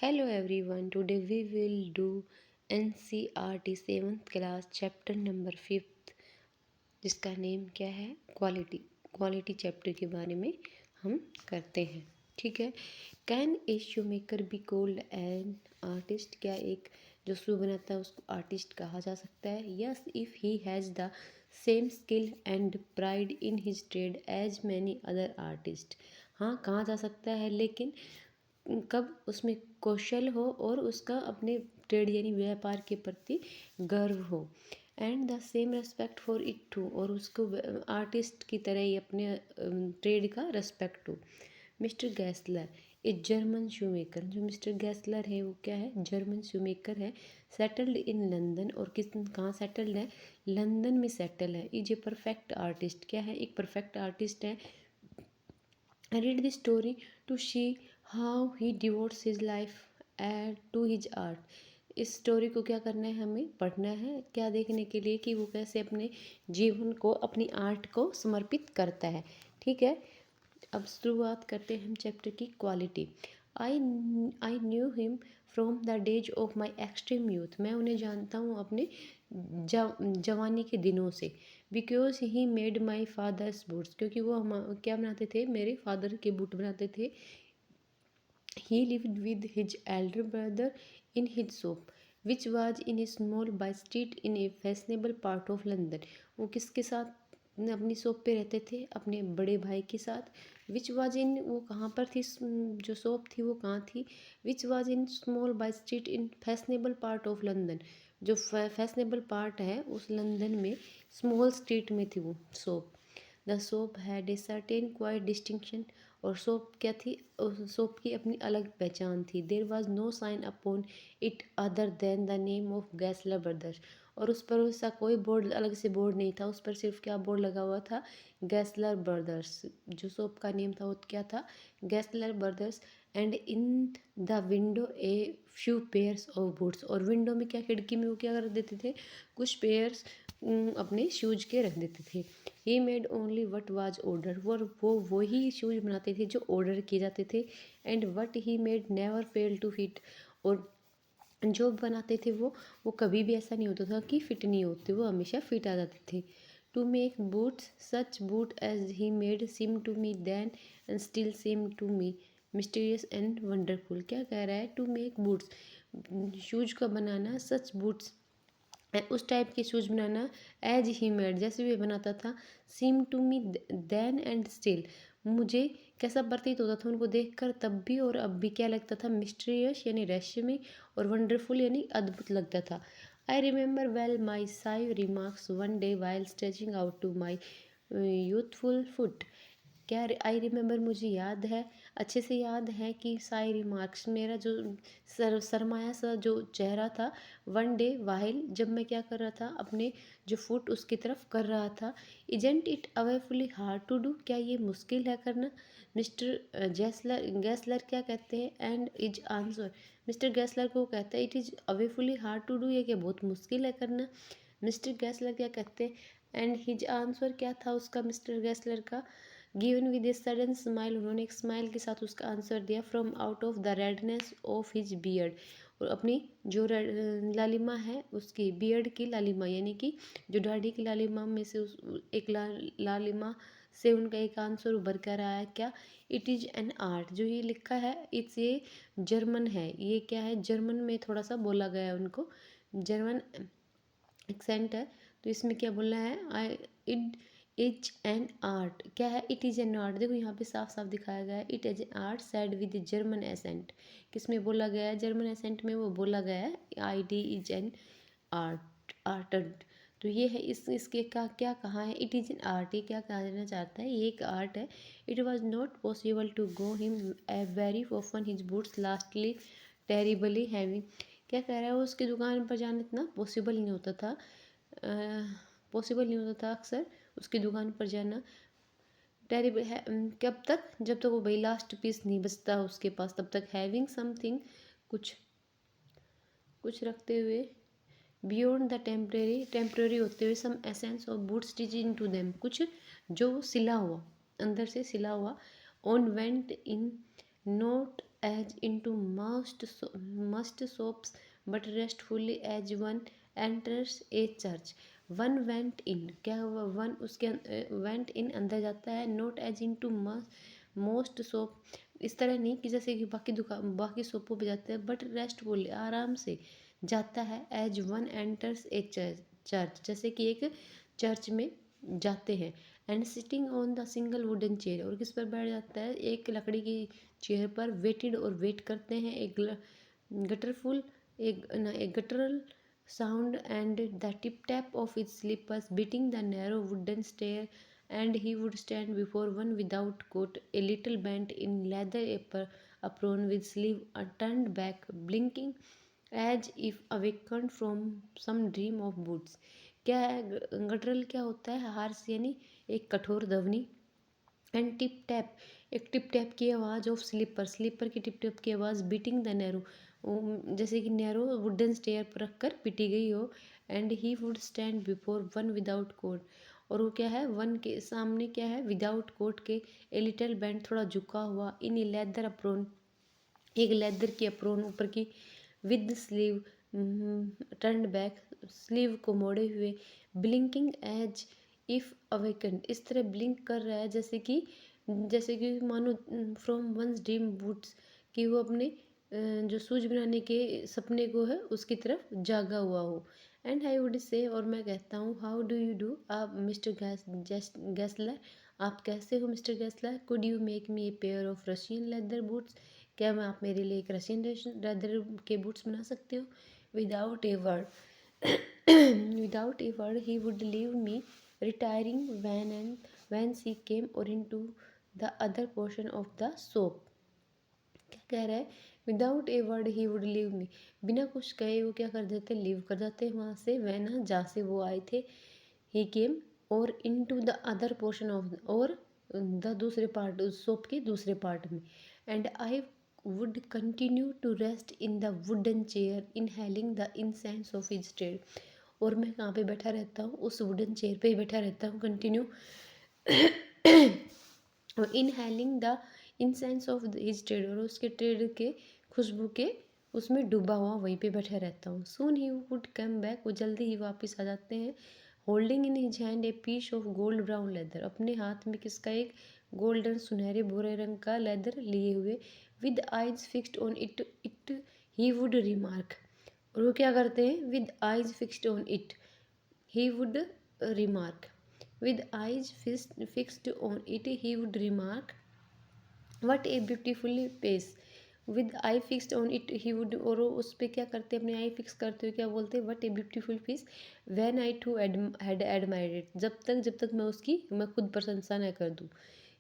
Hello everyone, today we will do NCRT 7th class chapter number 5th जिसका name क्या है quality chapter के बारे में हम करते हैं। ठीक है। Can a shoe maker be called an artist, क्या एक जो शू बनाता है उसको आर्टिस्ट कहा जा सकता है? Yes, if he has the same skill and pride in his trade as many other artist. हाँ, कहा जा सकता है, लेकिन कब उसमें कौशल हो और उसका अपने ट्रेड यानी व्यापार के प्रति गर्व हो। And the same respect for it too, और उसको आर्टिस्ट की तरह ही अपने ट्रेड का रेस्पेक्ट हो। Mister Gessler a German shoe maker, जो मिस्टर गैसलर है वो क्या है? जर्मन शू मेकर है। सेटल्ड इन लंदन, और कहाँ सेटल्ड है? लंदन में सेटल है। इज ए परफेक्ट आर्टिस्ट, क्या है? एक परफेक्ट आर्टिस्ट है। Read the story to see how he devotes his life to his art. इस स्टोरी को क्या करना है? हमें पढ़ना है। क्या देखने के लिए? कि वो कैसे अपने जीवन को, अपनी आर्ट को समर्पित करता है। ठीक है। अब शुरुआत करते हैं हम चैप्टर की quality. I I knew him from the days of my extreme youth, मैं उन्हें जानता हूँ अपने जवानी के दिनों से। Because he made my father's boots, क्योंकि वो हम क्या बनाते थे? मेरे फादर के बूट बनाते थे। ही lived with his elder brother in his shop which was in A small by street in A fashionable part of London. वो किसके साथ अपनी शॉप पे रहते थे? अपने बड़े भाई के साथ। विच वाज इन, वो कहाँ पर थी? जो शॉप थी वो कहाँ थी? Which was in small by street in fashionable part of London, जो फैशनेबल पार्ट है उस लंदन में स्मॉल स्ट्रीट में थी वो shop. The shop had a certain quite distinction, और शॉप क्या थी? शॉप की अपनी अलग पहचान थी। There was no sign upon it other than the name of Gessler brothers, और उस पर उसका कोई बोर्ड, अलग से बोर्ड नहीं था। उस पर सिर्फ क्या बोर्ड लगा हुआ था? Gessler brothers. जो शॉप का नेम था वो क्या था? Gessler brothers. And in the window a few pairs of boots, और विंडो में क्या, खिड़की में वो क्या कर देते थे? कुछ पेयर्स अपने शूज के रख देते थे। He made only what was order, वो वही शूज बनाते थे जो ऑर्डर किए जाते थे। And what he made never fail to fit, और जो बनाते थे वो कभी भी ऐसा नहीं होता था कि फिट नहीं होते, वो हमेशा फिट आ जाते थे। To make boots such boot as he made seem to me then and still seem to me mysterious and wonderful. क्या कह रहा है? टू मेक बूट्स, शूज का बनाना, सच बूट्स, उस टाइप के शूज़ बनाना, एज ही मेड, जैसे भी बनाता था, seem to me then and still, मुझे कैसा प्रतीत होता था उनको देखकर तब भी और अब भी? क्या लगता था? मिस्टीरियस यानी रहस्यमय, और वंडरफुल यानी अद्भुत लगता था। I remember well my shy remarks one day while stretching out to my youthful foot. क्या आई रिमेंबर, मुझे याद है, अच्छे से याद है कि साई रिमार्क्स, मेरा जो सरमाया सा जो चेहरा था, वन डे वाहिल, जब मैं क्या कर रहा था? अपने जो फुट उसकी तरफ कर रहा था। Isn't it awfully hard to do, क्या ये मुश्किल है करना? मिस्टर गैसलर क्या कहते हैं? And is answer, mister Gessler को कहता है it is awfully hard to do, ये क्या बहुत मुश्किल है करना? मिस्टर गैसलर क्या कहते हैं? एंड हिज आंसर क्या था उसका, मिस्टर गैसलर का? Given with a sudden smile, उन्होंने एक स्माइल के साथ उसका आंसर दिया। From out of the redness of his beard, और अपनी जो लालिमा है उसकी, बियर्ड की लालिमा यानी कि जो दाढ़ी की लालिमा में से उस एक लालिमा से उनका एक आंसर उभर कर आया। क्या? इट इज़ एन आर्ट, जो ये लिखा है इट्स, ये जर्मन है। ये क्या है? जर्मन में थोड़ा सा बोला गया है उनको, जर्मन एक्सेंट है। तो इसमें क्या बोलना है? आई इट इज एन आर्ट, क्या है? इट इज़ एन आर्ट, देखो यहाँ पे साफ साफ दिखाया गया है, it is an art said with German accent. किस में बोला गया है? जर्मन एसेंट में वो बोला गया है id is an art आर्टड। तो ये है इसके का क्या कहा है? इट इज़ एन आर्ट, ये क्या कहना चाहता है? ये एक आर्ट है। It was not possible to go him a very often his boots lastly terribly having. क्या कह रहा है? वो उसकी दुकान पर जाना इतना पॉसिबल नहीं होता था, पॉसिबल नहीं होता था अक्सर उसकी दुकान पर जाना। टेरिबल है कब तक? जब तक वो भाई लास्ट पीस नहीं बचता उसके पास, तब तक। हैविंग समथिंग, कुछ कुछ रखते हुए, बियॉन्ड द टेम्परेरी होते हुए, some essence of boot stitch into them, कुछ जो सिला हुआ, अंदर से सिला हुआ। On went in note as into must soaps, but restfully as one enters a church. One went in, क्या हुआ, वन उसके वेंट इन अंदर जाता है, not as in to most shop, इस तरह नहीं कि जैसे कि बाकी सोपों पे जाते हैं, बट रेस्टफुल आराम से जाता है, एज वन एंटर्स ए चर्च, जैसे कि एक चर्च में जाते हैं। And sitting on the single wooden chair, और किस पर बैठ जाता है, एक लकड़ी की चेयर पर, वेटेड और वेट करते हैं, एक गटरफुल एक गटरल sound and the tip tap of his slippers beating the narrow wooden stair, and he would stand before one without coat, a little bent in leather apron with sleeve turned back, blinking as if awakened from some dream of boots। क्या है गटरल, क्या होता है, horse यानी एक कठोर ध्वनि, and tip tap, एक टिप टैप की आवाज़ ऑफ स्लीपर की टिप टैप की आवाज़, बीटिंग द नैरो, जैसे कि नैरो वुडन स्टेयर पर रख कर पिटी गई हो, and he would stand before one without coat, और वो क्या है, वन के सामने क्या है, विदाउट कोट के, ए लिटिल बैंड थोड़ा झुका हुआ, इन ए लेदर अप्रोन, एक लेदर की अप्रोन ऊपर की, with sleeve turn back, sleeve को मोड़े हुए, ब्लिंकिंग एज इफ अवेकन, इस तरह ब्लिंक कर रहा है जैसे कि मानो फ्रॉम वंस ड्रीम बूट्स, कि वो अपने जो सूज बनाने के सपने को है उसकी तरफ जागा हुआ हो। एंड आई वुड से, और मैं कहता हूँ, हाउ डू यू डू, आप मिस्टर गैसलर, आप कैसे हो mister Gessler, could you make me a pair of Russian leather boots, क्या मैं आप मेरे लिए एक रशियन लेदर के बूट्स बना सकते हो। Without a word without a word he would leave me retiring when she came or into the other portion of the soap। क्या कह रहा है, without a word he would leave me, बिना कुछ कहे वो क्या कर देते, लीव कर जाते वहाँ से, वह ना जहाँ से वो आए थे, ही केम और into the other portion of, और द दूसरे पार्ट, उस सोप के दूसरे पार्ट में, and I would continue to rest in the wooden chair inhaling the incense of his trade, और मैं कहाँ पे बैठा रहता हूँ, उस वुडन चेयर पे ही बैठा रहता हूँ कंटिन्यू, और inhaling the incense of his trade, और उसके ट्रेड के खुशबू के उसमें डूबा हुआ वहीं पे बैठा रहता हूँ। सून ही वुड कम बैक, वो जल्दी ही वापस आ जाते हैं, holding in his hand a piece of gold brown leather, अपने हाथ में किसका, एक गोल्डन सुनहरे भूरे रंग का लेदर लिए हुए, with eyes fixed on it it he would remark, और वो क्या करते हैं, with eyes fixed on it he would remark, with eyes fixed on it he would remark, what a beautiful face, with eye fixed on it he would, और उस पर क्या करते अपने आई फिक्स करते हुए क्या बोलते हैं, what a beautiful face when I too had admired it, जब तक मैं खुद प्रशंसा न कर दूँ।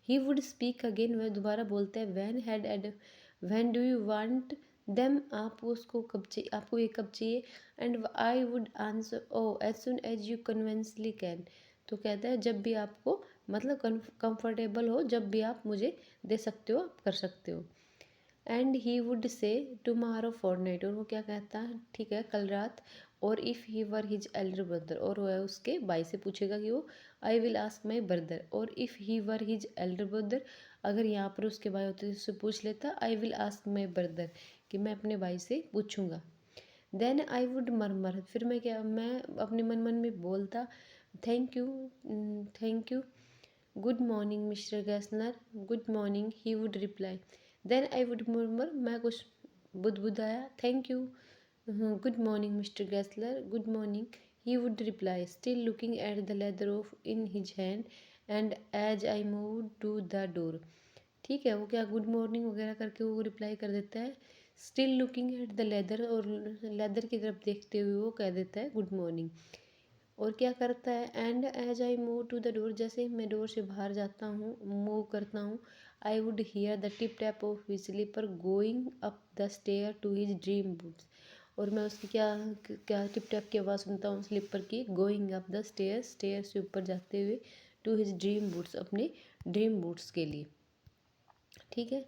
he would speak again, वह दोबारा बोलता है, when do you want them, आप उसको कब चाहिए, आपको ये कब चाहिए, and I would answer, oh as soon as you conveniently can, तो कहता है जब भी आपको मतलब कंफर्टेबल हो, जब भी आप मुझे दे सकते हो, आप कर सकते हो। And he would say tomorrow fortnight, और वो क्या कहता है, ठीक है कल रात, और if he were his elder brother, और वह उसके भाई से पूछेगा कि वो, I will ask my brother, और if he were his elder brother, अगर यहाँ पर उसके भाई होते तो उससे पूछ लेता, आई विल आस्क माई ब्रदर, कि मैं अपने भाई से पूछूंगा। देन आई वुड मरमर, फिर मैं अपने मन में बोलता, thank you good morning mister Gessner, good morning he would reply. Then I would murmur, मैं कुछ बुदबुदाया, thank you good morning mister Gessler, good morning, he would reply still looking at the leather of in his hand, and as I move to the door, ठीक है वो क्या good morning वगैरह करके वो रिप्लाई कर देता है, still looking at the leather, और लेदर की तरफ देखते हुए वो कह देता है गुड मॉर्निंग, और क्या करता है, and as I move to the door, जैसे मैं डोर से बाहर जाता हूँ, मूव करता हूँ, I would hear the tip tap of his slipper going up the stair to his dream boots, और मैं उसकी क्या क्या टिप टैप की आवाज़ सुनता हूँ स्लीपर की, गोइंग अप द स्टेयर से ऊपर जाते हुए, टू हिज ड्रीम बूट्स, अपने ड्रीम बूट्स के लिए, ठीक है।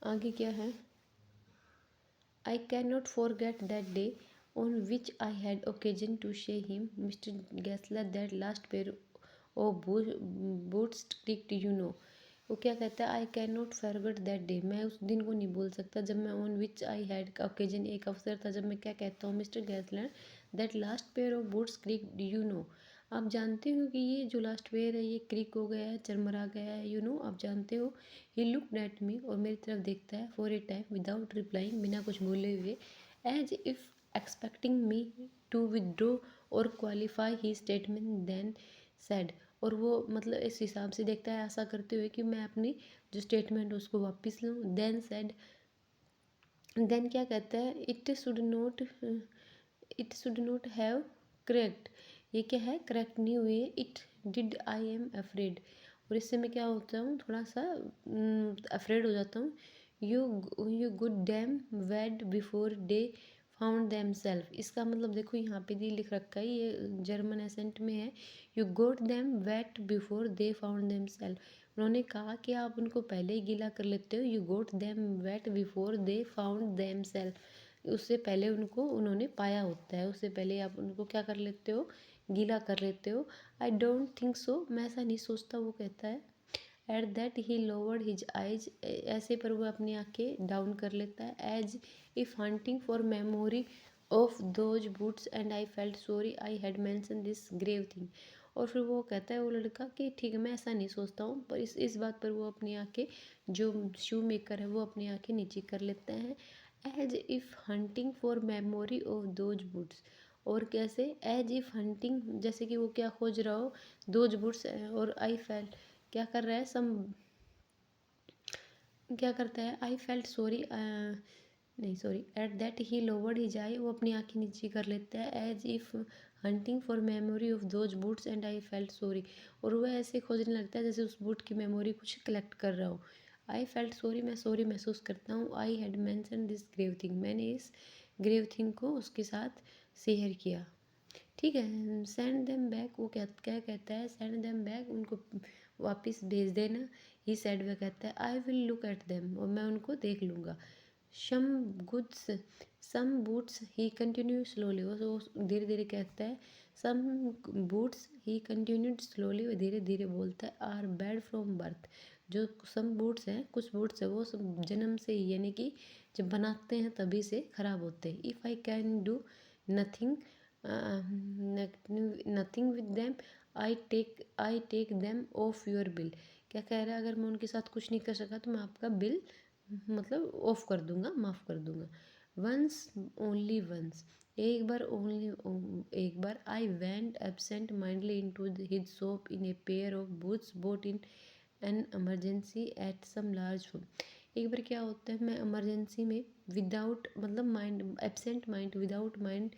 आगे क्या है, I cannot forget that day on which I had occasion to show him, Mr. Gessler, that last pair of boots clicked, you know. वो क्या कहता है, I can not forget that day, मैं उस दिन को नहीं भूल सकता जब मैं, on which I had occasion, एक अवसर था जब मैं क्या कहता हूँ mister Gessland, that last pair of boots creak, you know, आप जानते हो कि ये जो लास्ट पेयर है ये क्रिक हो गया है, चरमरा गया है, यू नो, आप जानते हो। ही लुक्ड एट मी, और मेरी तरफ देखता है, for a time without replying, बिना कुछ बोले हुए, as if expecting me to withdraw और qualify he statement, then said, और वो मतलब इस हिसाब से देखता है, ऐसा करते हुए कि मैं अपनी जो स्टेटमेंट उसको वापस लूँ। देन सेड, देन क्या कहता है, it should not have correct, ये क्या है, करेक्ट नहीं हुई है, it did, I am afraid, और इससे मैं क्या होता हूँ, थोड़ा सा अफ्रेड हो जाता हूँ। You got them wet before they found themselves, इसका मतलब देखो यहाँ पे भी लिख रखा है, ये जर्मन एसेंट में है। You got them wet before they found themselves, उन्होंने कहा कि आप उनको पहले ही गीला कर लेते हो। You got them wet before they found themselves, उससे पहले उनको उन्होंने पाया होता है, उससे पहले आप उनको क्या कर लेते हो, गीला कर लेते हो। आई डोंट थिंक सो, मैं ऐसा नहीं सोचता, वो कहता है। At that he lowered his eyes, ऐसे पर वो अपनी आंखें डाउन कर लेता है। As if hunting for memory of those boots and I felt sorry I had mention this grave thing, और फिर वो कहता है वो लड़का कि ठीक है मैं ऐसा नहीं सोचता हूँ, पर इस बात पर वो अपनी आंखें, जो शू मेकर है वो अपनी आंखें नीचे कर लेते हैं। As if hunting for memory of those boots, और कैसे, एज इफ हंटिंग, जैसे कि वो क्या खोज रहा हो, दोज बूट्स, और आई फेल्ट क्या कर रहा है, सम क्या करता है, आई फेल्ट सॉरी, नहीं sorry, at that he lowered his eye, वो अपनी आंखें नीचे कर लेता है। As if hunting for memory of those boots and I felt sorry, और वह ऐसे खोजने लगता है जैसे उस बूट की मेमोरी कुछ कलेक्ट कर रहा हो। आई फेल्ट सॉरी, मैं सॉरी महसूस करता हूँ। I had mention this grave thing, मैंने इस ग्रेव थिंग को उसके साथ शेयर किया। ठीक है, सेंड देम बैक, वो क्या क्या कहता है, सेंड देम बैक, उनको वापस भेज देना। ही सेड, वह कहता है, I will look at them, और मैं उनको देख लूँगा। सम गुड्स, सम बूट्स, ही कंटिन्यू स्लोली, वो धीरे धीरे कहता है। सम बूट्स, ही कंटिन्यूड स्लोली, वो धीरे धीरे बोलता है, आर बैड फ्रॉम बर्थ, जो सम बूट्स हैं, कुछ बूट्स हैं वो सब जन्म से ही, यानी कि जब बनाते हैं तभी से खराब होते हैं। If I can do nothing nothing with them, I take them off your bill, क्या कह रहा है, अगर मैं उनके साथ कुछ नहीं कर सका तो मैं आपका बिल मतलब ऑफ कर दूंगा, माफ़ कर दूंगा। वंस, ओनली वंस, एक बार, ओनली एक बार, I went absent mindedly into his shop in a pair of boots bought in an emergency at some large food, एक बार क्या होता है, मैं इमरजेंसी में, विदाउट मतलब mind, absent mind, without mind,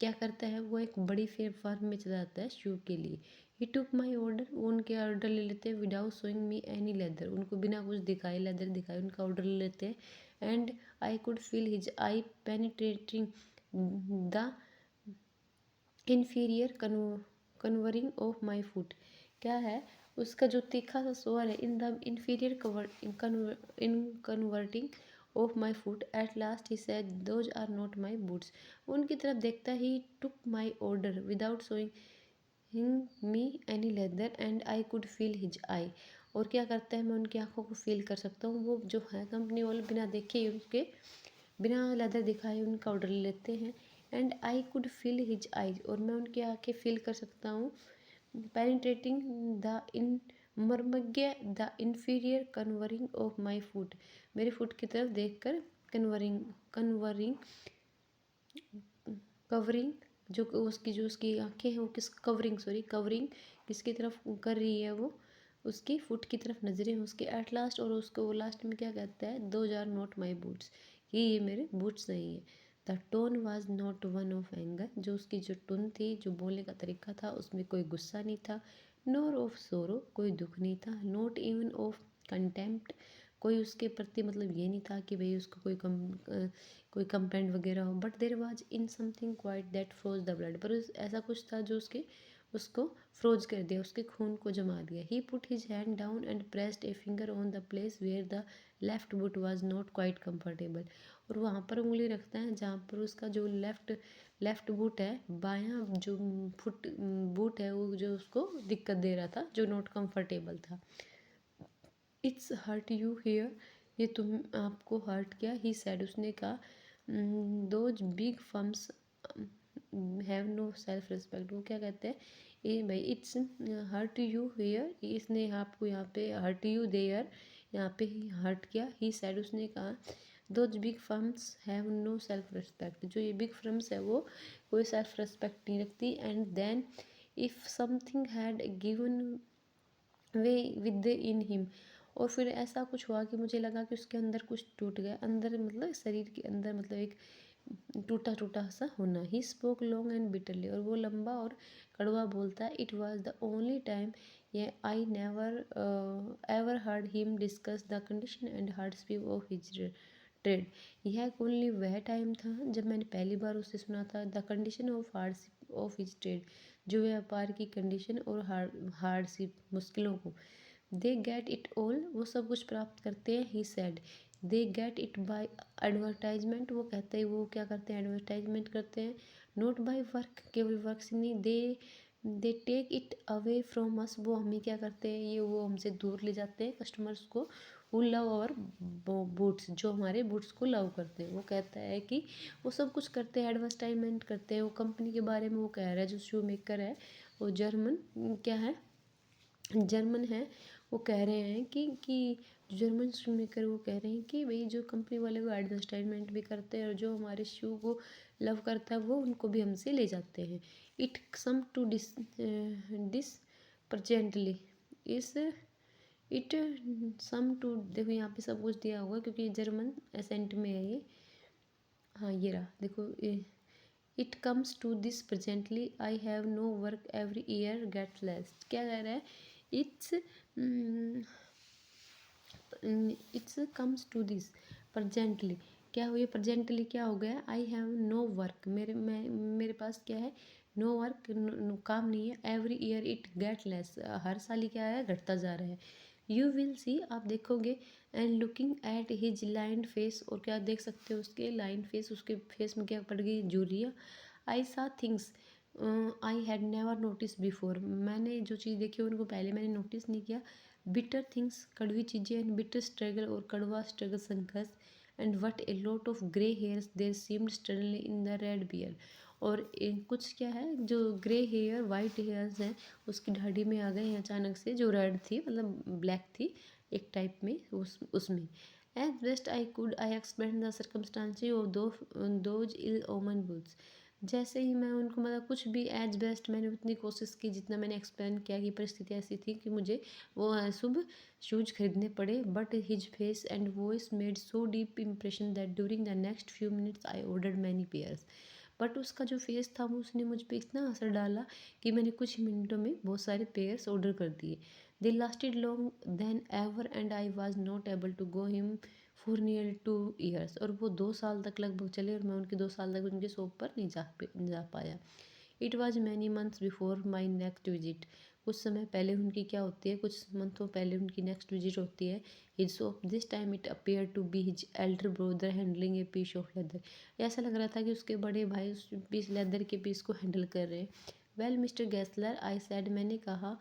क्या करता है वो, एक बड़ी फर्म में चला जाता है शू के लिए। ही टुक माई ऑर्डर, वो उनके ऑर्डर ले लेते हैं। Without showing me any leather, उनको बिना कुछ दिखाए, लेदर दिखाए उनका ऑर्डर ले लेते हैं। And I could feel his eye penetrating the inferior covering of my foot, क्या है, उसका जो तीखा सा स्वर है, in the inferior in converting of my foot. At last he said, those are not my boots, उनकी तरफ देखता he took my order without showing me any leather and I could feel his eye, और क्या करता है, मैं उनकी आंखों को फील कर सकता हूँ, वो जो है कंपनी वाले बिना देखे ही उनके, बिना लेदर दिखाए उनका ऑर्डर ले लेते हैं। And I could feel his eyes, और मैं उनकी आंखें फील कर सकता हूँ। पेनिट्रेटिंग द इन मर्मज्ञ the inferior covering of my foot, मेरे फुट की तरफ देखकर, कन्वरिंग कन्वरिंग कवरिंग, जो उसकी आंखें हैं वो किस कवरिंग, सॉरी कवरिंग किसकी तरफ कर रही है, वो उसकी फुट की तरफ नजरें उसके। एट लास्ट, और उसको वो लास्ट में क्या कहता है, those are not my boots, ये मेरे बूट्स नहीं है। The tone was not one of anger, जो उसकी जो टोन थी, जो बोलने का तरीका था, उसमें कोई गुस्सा नहीं था। नोर ऑफ सोरो, कोई दुख नहीं था। नॉट इवन ऑफ कंटेम्प्ट, कोई उसके प्रति मतलब ये नहीं था कि भाई उसको कोई कंप्लेंट वगैरह हो। But there was in something quite that froze the blood, पर ऐसा कुछ था जो उसको फ्रोज कर दिया, उसके खून को जमा दिया। He put his hand down and pressed a finger on the place where the left boot was not quite comfortable, और वहाँ पर उंगली रखता है जहाँ पर उसका जो लेफ्ट बूट है, बायां जो फुट बूट है, वो जो उसको दिक्कत दे रहा था, जो नॉट कंफर्टेबल था। इट्स हर्ट यू हियर, ये तुम आपको हर्ट किया। ही सैड, उसने कहा, those big firms have no self respect, वो क्या कहते हैं, ये भाई इट्स हर्ट यू हियर, इसने आपको यहाँ पे हर्ट यू देयर, यहाँ पे ही हर्ट किया। ही सैड, उसने कहा, those big firms have no self respect, जो ये बिग फर्म्स है वो कोई सेल्फ रिस्पेक्ट नहीं रखती। And then if something had given way within him, और फिर ऐसा कुछ हुआ कि मुझे लगा कि उसके अंदर कुछ टूट गया, अंदर मतलब शरीर के अंदर, मतलब एक टूटा टूटा सा होना। He spoke long and bitterly, और वो लंबा और कड़वा बोलता है। It was the only time ये I never ever heard him discuss the condition and hardship of his trade, यह ओनली वह टाइम था जब मैंने पहली बार उससे सुना था the condition of hardship of his trade, जो व्यापार की कंडीशन और हार्डशिप मुश्किलों को। दे गेट इट ऑल, वो सब कुछ प्राप्त करते हैं। He said, they get it by advertisement, वो कहते हैं वो क्या करते हैं, एडवर्टाइजमेंट करते हैं। नॉट बाय वर्क, केवल वर्क से नहीं। They take it away from us, वो हमें क्या करते हैं, ये वो हमसे दूर ले जाते हैं कस्टमर्स को। वो लव और बूट्स, जो हमारे बूट्स को लव करते हैं। वो कहता है कि वो सब कुछ करते हैं, एडवर्टाइजमेंट करते हैं। वो कंपनी के बारे में वो कह रहा है, जो शू मेकर है वो जर्मन क्या है, जर्मन है। वो कह रहे हैं कि जर्मन शू मेकर वो कह रहे हैं कि भाई जो कंपनी वाले वो एडवर्टाइजमेंट भी करते हैं और जो हमारे शू को लव करता है वो उनको भी हमसे ले जाते हैं। It some to this presently, इस इट सम टू, देखो यहाँ पे सब कुछ दिया हुआ क्योंकि जर्मन एसेंट में है ये। हाँ ये रहा, देखो it comes to this presently, I have no work every year get less, क्या कह रहा है, it's it's comes to this presently, क्या हुई प्रजेंटली, क्या हो गया, आई हैव नो वर्क, मेरे पास क्या है, नो वर्क, काम नहीं है। Every year it get less, हर साल ही क्या है, घटता जा रहा है। यू विल सी, आप देखोगे। And looking at his lined face, और क्या देख सकते हो उसके लाइंड फेस, उसके फेस में क्या पड़ गई, झुर्रियाँ। आई सा things I had never notice before, मैंने जो चीज़ देखी उनको पहले मैंने नोटिस नहीं किया। बिटर थिंग्स, कड़वी चीज़ें। एंड बिटर स्ट्रगल, और कड़वा स्ट्रगल, संघर्ष। And what a lot of grey hairs there seemed suddenly in the red beard, और कुछ क्या है, जो ग्रे हेयर वाइट हेयर्स हैं उसकी दाढ़ी में आ गए हैं अचानक से, जो रेड थी मतलब ब्लैक थी एक टाइप में उसमें। As best I could I explain the circumstances of those ill omen bulls, जैसे ही मैं उनको मतलब कुछ भी एज बेस्ट मैंने उतनी कोशिश की जितना मैंने एक्सप्लेन किया कि परिस्थिति ऐसी थी कि मुझे वो शुभ शूज खरीदने पड़े। But his face and voice made so deep impression that during the next few minutes I ordered many pairs, but उसका जो फेस था वो उसने मुझ पर इतना असर डाला कि मैंने कुछ मिनटों में बहुत सारे पेयर्स ऑर्डर कर दिए। They lasted long than ever and I was not able to go him for near 2 years, और वो 2 साल तक लगभग चले और मैं उनके 2 साल तक उनके शॉप पर नहीं जा पाया। It was many months before my next visit, कुछ समय पहले उनकी क्या होती है, कुछ मंथों पहले उनकी नेक्स्ट विजिट होती है। His shop this time it appear to be his elder brother handling a piece of leather, ऐसा लग रहा था कि उसके बड़े भाई उस पीस लेदर के पीस को हैंडल कर रहे हैं। Well mister Gessler I said, मैंने कहा,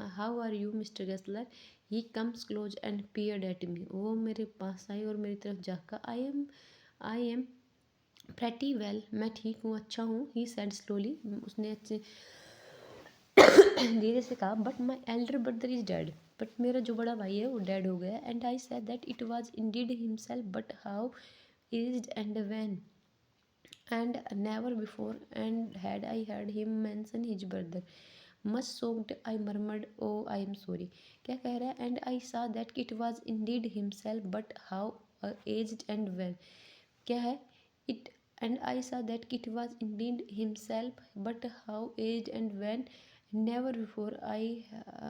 how are you mister Gessler. He comes close and peered at me, वो मेरे पास आई और मेरी तरफ झाँका। आई एम प्रेटी वेल, मैं ठीक हूँ, अच्छा हूँ। ही सैड स्लोली, उसने अच्छे धीरे से कहा, but my elder brother is dead, बट मेरा जो बड़ा भाई है वो डेड हो गया। And I said that it was indeed himself, but how is and when and never before and had I heard him mention his brother, much shocked I murmured, oh I am sorry, क्या कह रहा है, and I saw that it was indeed himself, but how aged and when, क्या है, it and I saw that it was indeed himself, but how aged and when, never before I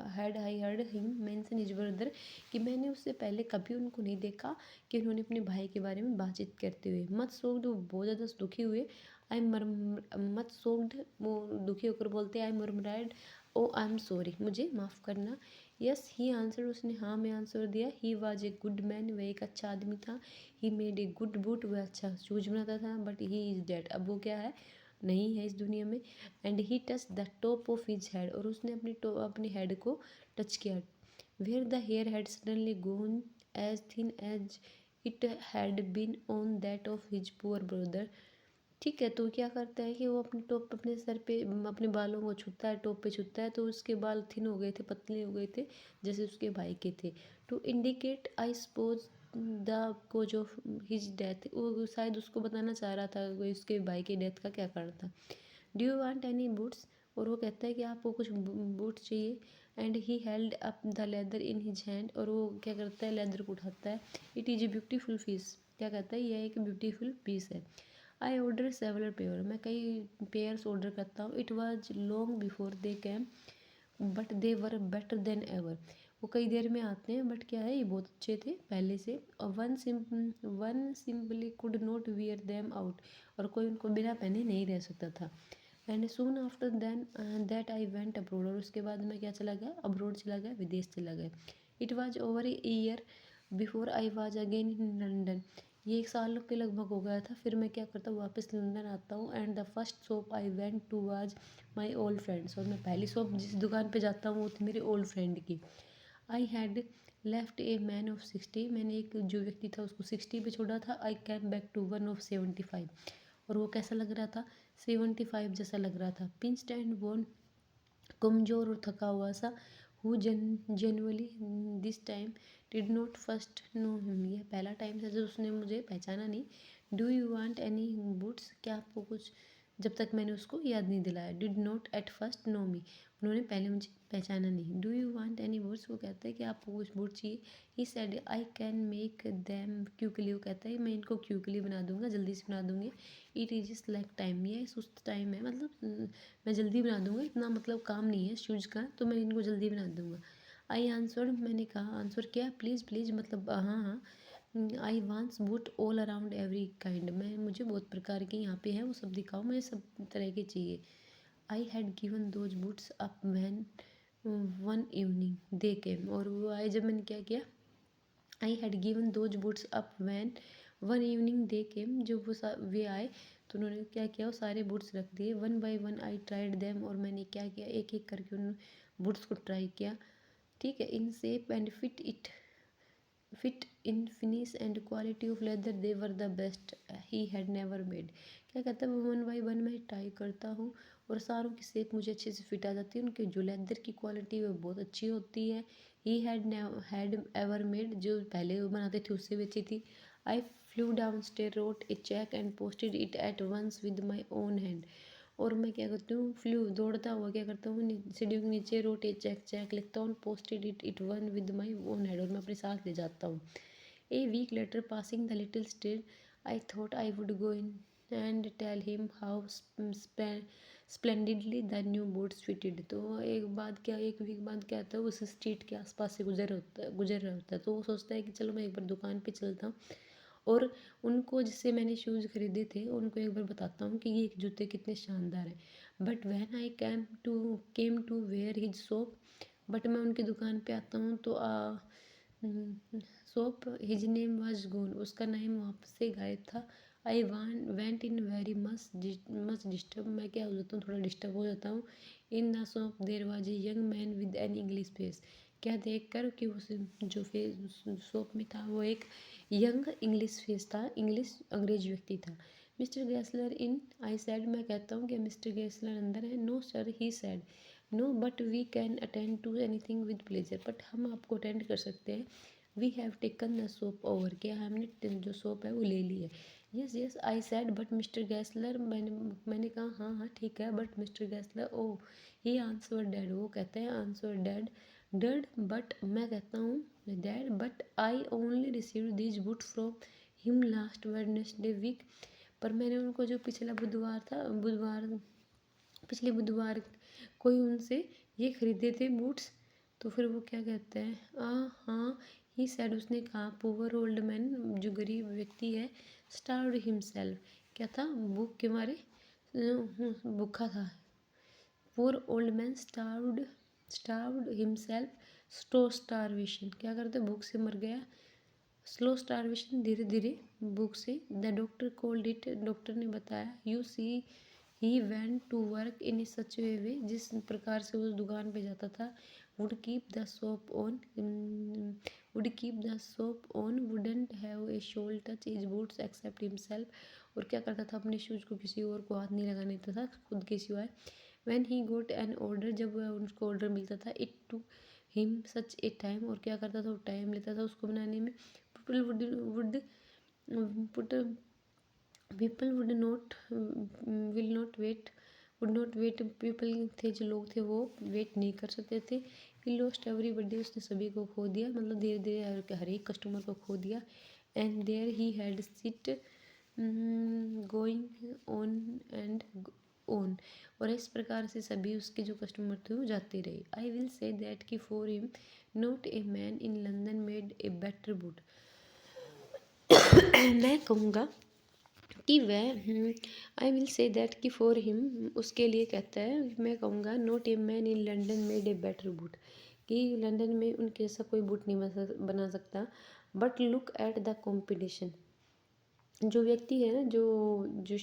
heard him mention his brother, कि मैंने उससे पहले कभी उनको नहीं देखा कि उन्होंने अपने भाई के बारे में बातचीत करते हुए। मत सोक्ड, वो बहुत ज़्यादा दुखी हुए। आई मर मत सोक्ड, वो दुखी होकर बोलते आई मरमराइड, ओ आई एम सॉरी, मुझे माफ़ करना। यस ही आंसर, उसने हाँ में आंसर दिया। He was a good man, वह एक अच्छा आदमी था। He made a good boot, वह अच्छा शूज बनाता था। बट ही इज़ डेड, अब वो क्या है, नहीं है इस दुनिया में। And he touch the top of his head, और उसने अपनी हेड को टच किया। where the hair had suddenly gone as thin as it had been on that of his poor brother. ठीक है, तो क्या करता है कि वो अपने टॉप अपने सर पे अपने बालों को छूता है, टॉप पे छूता है, तो उसके बाल थिन हो गए थे, पतले हो गए थे, जैसे उसके भाई के थे। To indicate I suppose the cause of his death, वो शायद उसको बताना चाह रहा था वो उसके भाई के डेथ का क्या कारण था। Do you want any boots, और वो कहता है कि आपको कुछ बूट्स चाहिए। And he held up the leather in his hand, और वो क्या करता है, लेदर को उठाता है। It is a beautiful piece, क्या कहता है, यह एक ब्यूटीफुल पीस है। आई ऑर्डर सेवरल पेयर, मैं कई पेयर्स ऑर्डर करता हूँ। It was long before they came but they were better than ever, वो कई देर में आते हैं बट क्या है, ये बहुत अच्छे थे पहले से। और one simply could not wear them out, और कोई उनको बिना पहने नहीं रह सकता था। And soon after then that I went abroad, और उसके बाद मैं क्या चला गया, अब्रोड चला गया, विदेश चला गया। It was over a year before I was again in London, ये 1 साल के लगभग हो गया था, फिर मैं क्या करता हूँ, वापस लंदन आता हूँ। And the first shop I went to was my old friends, और मैं पहली शॉप जिस दुकान पे जाता हूँ वो थी मेरी ओल्ड फ्रेंड की। I had left a man of 60, मैंने एक जो व्यक्ति था उसको 60 पे छोड़ा था। I came back to one of 75, और वो कैसा लग रहा था, 75 जैसा लग रहा था। पिंच्ड एंड बोन, कमजोर और थका हुआ सा। Who generally this time did not first know him, यह पहला टाइम था जब उसने मुझे पहचाना नहीं। Do you want any boots, क्या आपको कुछ, जब तक मैंने उसको याद नहीं दिलाया। Did not at first know me, उन्होंने पहले मुझे पहचाना नहीं। Do you want any boots, वो कहता है कि आपको कुछ बूट चाहिए। He said I can make them quickly, वो कहता है मैं इनको क्यूकली बना दूंगा, जल्दी से बना दूंगी। इट इज स्लैक टाइम, ये सुस्त टाइम है, मतलब मैं जल्दी बना दूंगा, इतना मतलब काम नहीं है शूज़ का, तो मैं इनको जल्दी बना दूंगा। आई आंसर्ड, मैंने कहा, आंसर किया, प्लीज़ प्लीज़, मतलब हाँ हाँ। आई wants boot all around every kind, मैं मुझे बहुत प्रकार के यहाँ पे हैं, वो सब दिखाओ, मुझे सब तरह के चाहिए। I had given those boots up when one evening they came, और वो आए जब मैंने क्या किया, I had given those boots up when one evening they came, जब वो वे आए तो उन्होंने क्या किया, वो सारे बूट्स रख दिए। One by one I tried them, और मैंने क्या किया, एक एक करके उन बूट्स को ट्राई किया। ठीक है, in shape and fit in finish and quality of leather they were the best he had never made, क्या कहता है, वो वन बाई वन मैं ट्राई करता हूँ, और सारों की शेप मुझे अच्छे से फिट आ जाती है, उनके जो लेदर की क्वालिटी है वो बहुत अच्छी होती है। ही हैड एवर मेड, जो पहले वो बनाते थे उससे भी अच्छी थी। I flew down stair, wrote a cheque and posted it at once with my own hand, और मैं क्या करती हूँ, फ्लू दौड़ता हुआ क्या करता हूँ, सीढ़ियों के नीचे रोट ए चेक चेक लिखता हूँ, posted it one with my own hand, और मैं अपने साथ ले जाता हूँ। A week later, passing the little street, I thought I would go in and tell him how splendidly the new boots fitted. तो एक वीक बाद क्या होता है, उस स्ट्रीट के आसपास से गुजर रहा होता है, तो वो सोचता है कि चलो मैं एक बार दुकान पे चलता हूँ, और उनको जिससे मैंने शूज़ खरीदे थे उनको एक बार बताता हूँ कि ये जूते कितने शानदार हैं। But when I came to where his shop, but मैं उनकी दुकान पे आता हूँ तो shop his name was gone, उसका नाम वहाँ से गायब था। I went in very much disturb, मैं क्या हो जाता हूँ, थोड़ा डिस्टर्ब हो जाता हूँ। In the shop there was a young man with an English face, क्या देख कर कि उस जो फेस शॉप में था वो एक यंग इंग्लिश फेस था, इंग्लिश अंग्रेज व्यक्ति था। मिस्टर गैसलर इन, आई सैड, मैं कहता हूँ कि मिस्टर गैसलर अंदर है। No sir, he said, no but we can attend to anything with pleasure, but हम आपको अटेंड कर सकते हैं। We have taken the soap over, क्या हमने जो सोप है वो ले ली है। Yes yes I said but Mister Gessler, मैंने कहा हाँ हाँ ठीक है, but Mister Gessler, oh he answered, वो कहते हैं आंसर डैड, डैड बट, मैं कहता हूँ dad but I only receive this boot from him last Wednesday week, पर मैंने उनको जो पिछला बुधवार था, पिछले बुधवार कोई उनसे ये खरीदे थे बूट्स। तो फिर वो क्या कहते हैं, हाँ, ही सैड, उसने कहा, पुअर ओल्ड मैन, जो गरीब व्यक्ति है, स्टार्व्ड हिमसेल्फ, क्या था, भूख के मारे भूखा था। Poor old man starved himself, slow starvation, क्या करते, भूख से मर गया, स्लो स्टारवेशन, धीरे धीरे भूख से। The doctor called it, doctor ने बताया। You see he went to work in such a way, जिस प्रकार से उस दुकान पे जाता था, would keep the soap on would keep the soap on wouldn't have a soul touch his boots except himself, और क्या करता था, अपने शूज़ को किसी और को हाथ नहीं लगाने देता था खुद के सिवाय। when he got an order, जब उनको ऑर्डर मिलता था, it took him such a time, और क्या करता था, वो टाइम लेता था उसको बनाने में। people put people would not will not wait would not wait, people थे जो लोग थे वो वेट नहीं कर सकते थे। ही लॉस्ट एवरीबडी, उसने सभी को खो दिया, मतलब धीरे धीरे हर एक कस्टमर को खो दिया। And there he had sit going on and on, और इस प्रकार से सभी उसके जो कस्टमर थे वो जाते रहे। आई विल से दैट कि for him not a man in London made a better boot, मैं कहूँगा कि वह, आई विल से दैट कि फॉर हिम, उसके लिए कहता है, मैं कहूँगा not a man in London made a better boot, कि लंदन में उनके जैसा कोई बूट नहीं बना सकता। But look at the competition, जो व्यक्ति है ना, जो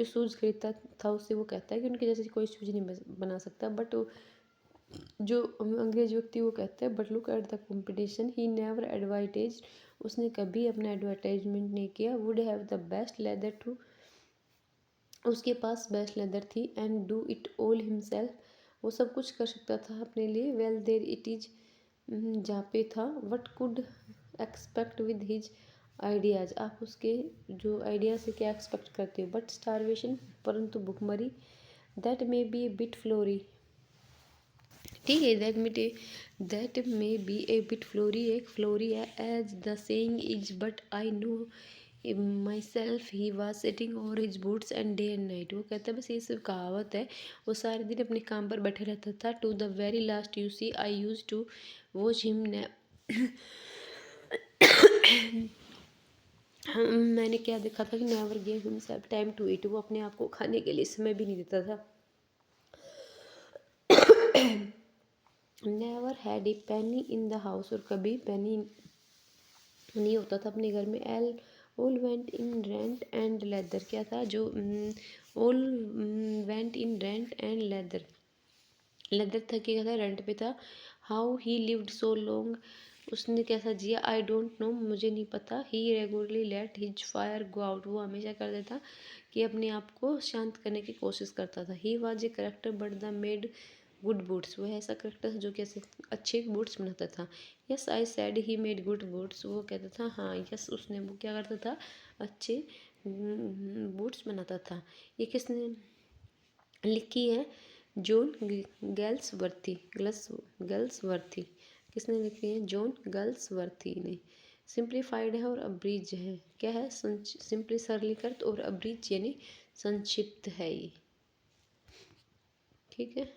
शूज़ खरीदता था उससे वो कहता है कि उनके जैसे कोई शूज़ नहीं बना सकता। बट जो अंग्रेज व्यक्ति वो कहता है but look at the competition he never advertise, उसने कभी अपना एडवर्टाइजमेंट नहीं किया। Would have the best leather too, उसके पास बेस्ट लेदर थी। And do it all himself, वो सब कुछ कर सकता था अपने लिए। वेल देर इट इज, जहाँ पे था। What could expect with his ideas, आप उसके जो आइडिया से क्या एक्सपेक्ट करते हो। बट स्टारवेशन, परंतु भुखमरी। That may be a bit flowery, ठीक है, that may be a bit flowery, एक फ्लोरी है, as the saying is, but I know myself he was sitting over his boots and day and night, वो कहता है बस ये सिर्फ कहावत है, वो सारे दिन अपने काम पर बैठे रहता था। To the very last you see I use to watch him, मैंने क्या देखा था कि never gave himself time to eat, वो अपने आप को खाने के लिए समय भी नहीं देता था। Never had a penny in the house, और कभी पेनी नहीं होता था अपने घर में। All went in rent and leather, क्या था जो all went in rent and leather, leather था कि क्या था, रेंट पे था। How he lived so long, उसने कैसा जिया। आई डोंट नो, मुझे नहीं पता। He regularly let his fire go out, वो हमेशा कर देता कि अपने आप को शांत करने की कोशिश करता था। He was a character but the made good boots, वो ऐसा करेक्टर जो कैसे अच्छे बूट्स बनाता था। Yes I sad he made good boots, वो कहता था हाँ यस, उसने वो क्या करता था, अच्छे बूट्स बनाता था। ये किसने लिखी है, जॉन गर्ल्सवर्थी, किसने लिखी है, जॉन गर्ल्सवर्थी ने। सिंप्लीफाइड है और अब्रीज है, क्या है, सिंपली सरलीकृत और अब्रीज यानी संक्षिप्त है ये, ठीक है।